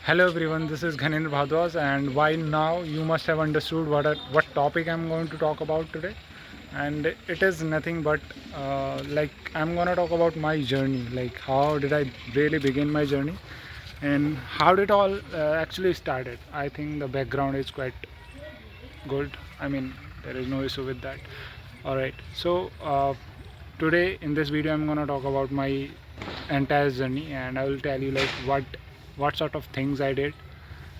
Hello everyone, this is Ghanendra Bhadwas, and by now you must have understood what topic I'm going to talk about today. And it is nothing but I'm gonna talk about my journey, like how did I really begin my journey, and how did all actually started. I think the background is quite good. I mean, there is no issue with that. All right, so today in this video I'm gonna talk about my entire journey, and I will tell you like what sort of things I did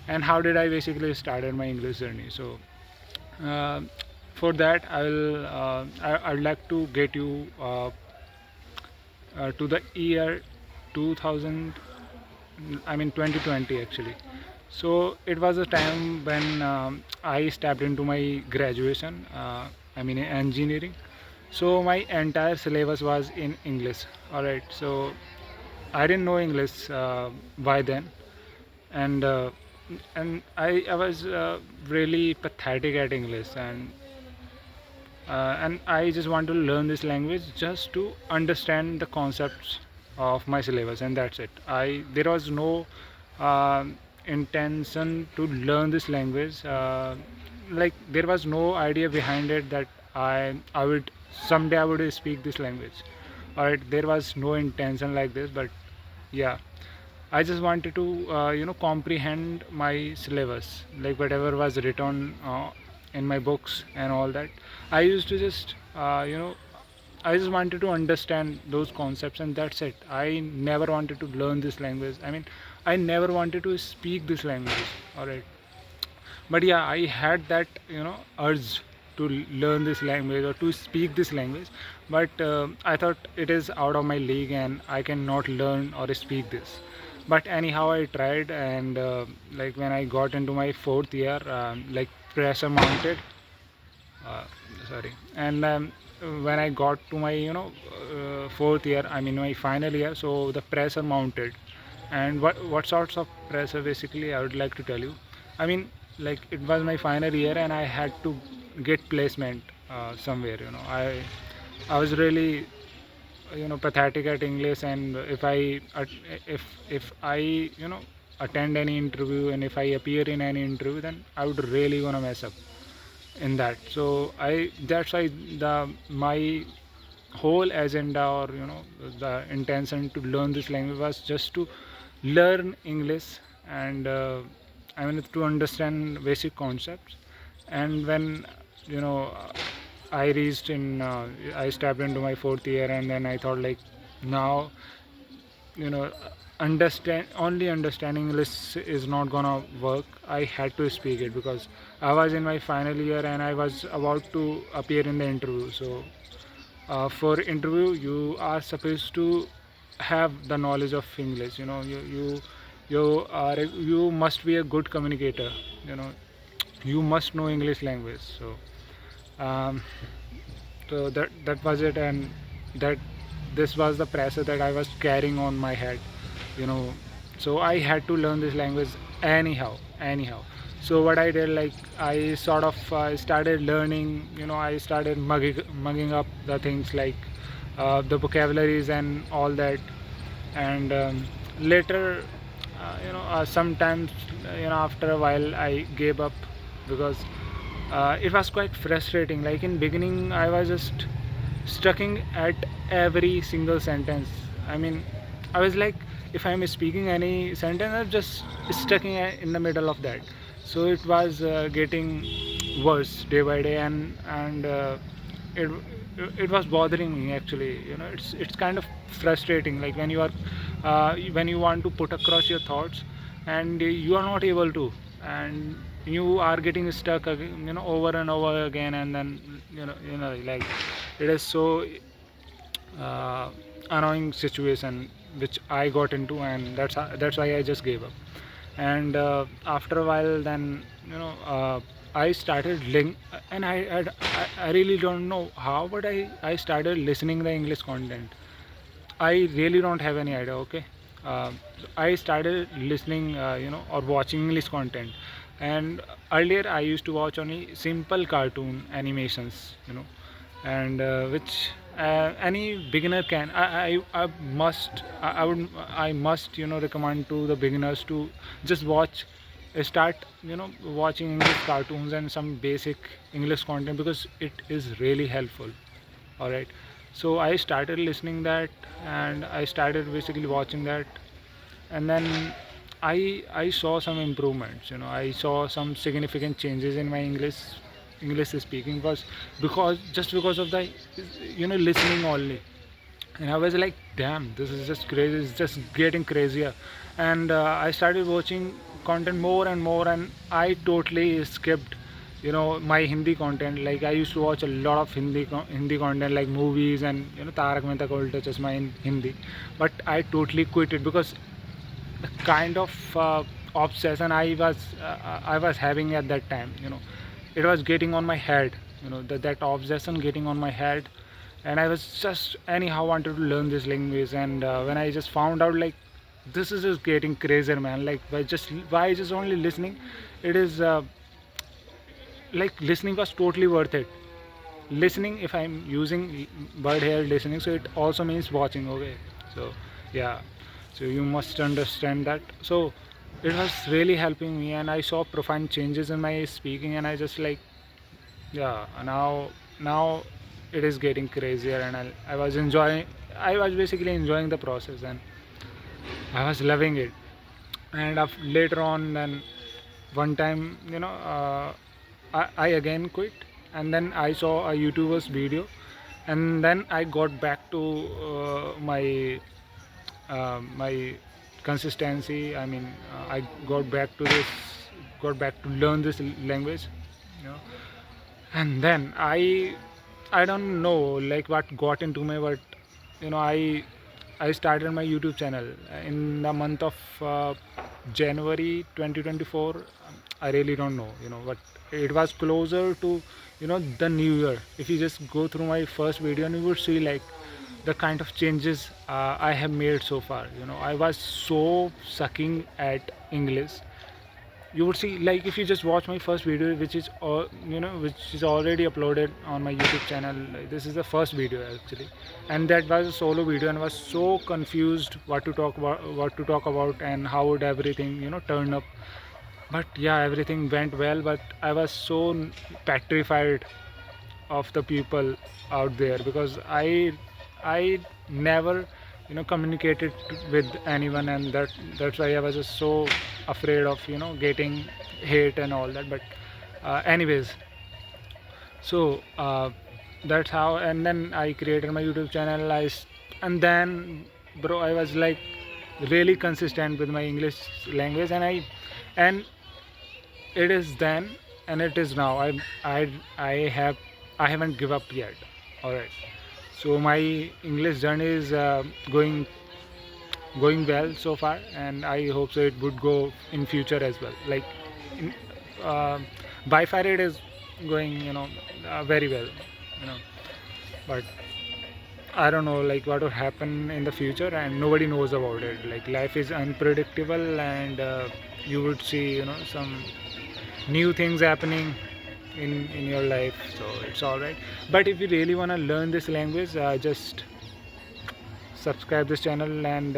and how did I basically started my English journey. So uh, for that I'd like to get you to the year 2000, I mean 2020 actually. So it was a time when I stepped into my graduation, I mean engineering. So my entire syllabus was in English. All right, so I didn't know English by then, and I was really pathetic at English, and I just want to learn this language just to understand the concepts of my syllabus, and that's it. I There was no intention to learn this language. Like there was no idea behind it that I would someday I would speak this language. All right, there was no intention like this, but yeah, I just wanted to comprehend my syllabus, like whatever was written in my books and all that. I used to just I just wanted to understand those concepts, and that's it. I never wanted to learn this language. I mean, I never wanted to speak this language. All right, but yeah, I had that urge to learn this language or to speak this language, but I thought it is out of my league and I cannot learn or speak this. But anyhow I tried, and like when I got into my fourth year, like pressure mounted, uh, sorry, and when I got to my fourth year, I mean my final year, so the pressure mounted. And what sorts of pressure basically I would like to tell you. I mean, like it was my final year and I had to get placement somewhere. I was really pathetic at English, and if I attend any interview, and if I appear in any interview, then I would really gonna mess up in that. So I that's why the my whole agenda, or the intention to learn this language was just to learn English, and I mean to understand basic concepts. And when you know I reached in I stepped into my fourth year, and then I thought like now you know understanding English is not gonna work. I had to speak it because I was in my final year and I was about to appear in the interview. So for interview you are supposed to have the knowledge of English. You must be a good communicator. You must know English language. Um, so that was it, and that this was the pressure that I was carrying on my head. you know so I had to learn this language anyhow. So what I did, like I sort of started learning. I started mugging up the things, like the vocabularies and all that. And later sometimes after a while I gave up, because it was quite frustrating. Like in beginning I was just stucking at every single sentence. I mean, I was like, if I'm speaking any sentence, I'm just stuck in the middle of that. So it was getting worse day by day, and it it was bothering me actually. It's kind of frustrating, like when you want to put across your thoughts and you are not able to, and you are getting stuck again, over and over again. And then like it is so uh, annoying situation which I got into, and that's why I just gave up. And after a while, then I started and I really don't know how, but I started listening the English content. I really don't have any idea. Okay, uh, I started listening, or watching English content. And earlier I used to watch only simple cartoon animations, and which any beginner can. I must I must recommend to the beginners to just start watching English cartoons and some basic English content, because it is really helpful. All right, so I started listening that, and I started basically watching that, and then I saw some improvements. I saw some significant changes in my English speaking, because just because of the listening only. And I was like, damn, this is just crazy, it's just getting crazier. And I started watching content more and more, and I totally skipped my Hindi content. Like, I used to watch a lot of Hindi content, like movies and Tarak Mehta Ka Ulta Chashma in Hindi. But I totally quit it, because the kind of obsession I was having at that time, it was getting on my head. That obsession getting on my head, and I was just anyhow wanted to learn this language. And when I just found out, like, this is just getting crazier, man. Like, by just only listening, it is like listening was totally worth it. Listening, if I'm using word here, listening, so it also means watching. Okay, so yeah, so you must understand that. So it was really helping me, and I saw profound changes in my speaking, and I just like, yeah, now it is getting crazier, and I was basically enjoying the process, and I was loving it. And later on, then one time, I again quit, and then I saw a YouTuber's video, and then I got back to my consistency. I mean, I got back to learn this language, you know. And then I don't know like what got into me, but I started my YouTube channel in the month of January 2024. I really don't know, but it was closer to the new year. If you just go through my first video, and you would see like the kind of changes I have made so far. I was so sucking at English. You would see, like, if you just watch my first video, which is which is already uploaded on my YouTube channel. Like, this is the first video actually, and that was a solo video, and I was so confused what to talk about, and how would everything turn up. But yeah, everything went well, but I was so petrified of the people out there, because I never communicated with anyone, and that's why I was just so afraid of getting hate and all that. But anyways, so that's how. And then I created my YouTube channel. And then, bro, I was like really consistent with my English language, and it is then, and it is now. I haven't give up yet. All right. So my English journey is going well so far, and I hope so it would go in future as well. Like, in, uh, by far it is going very well, you know. But I don't know like what will happen in the future, and nobody knows about it. Like, life is unpredictable, and you would see some new things happening in your life, so it's all right. But if you really want to learn this language, just subscribe this channel. And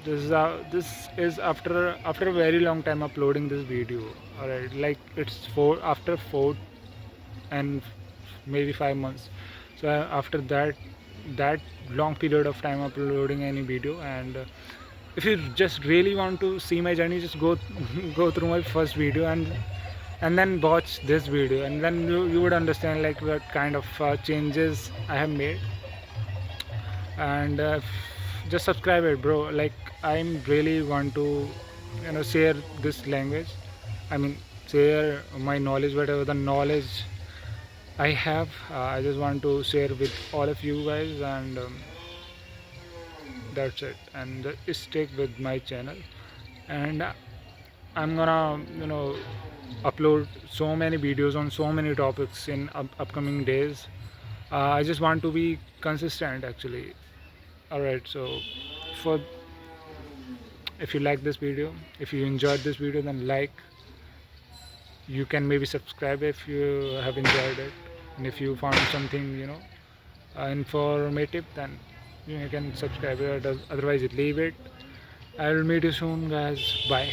this is after a very long time uploading this video. All right, like, it's after 4 and maybe 5 months. So after that long period of time uploading any video. And if you just really want to see my journey, just go go through my first video, and then watch this video, and then you would understand like what kind of changes I have made. And just subscribe it, bro. Like, I'm really want to share this language. I mean, share my knowledge, whatever the knowledge I have. I just want to share with all of you guys. And that's it. And stick with my channel. And I'm gonna upload so many videos on so many topics in upcoming days. I just want to be consistent actually. All right, so for if you like this video, if you enjoyed this video, then like. You can maybe subscribe if you have enjoyed it, and if you found something informative, then you can subscribe it. Otherwise, leave it. I will meet you soon, guys. Bye.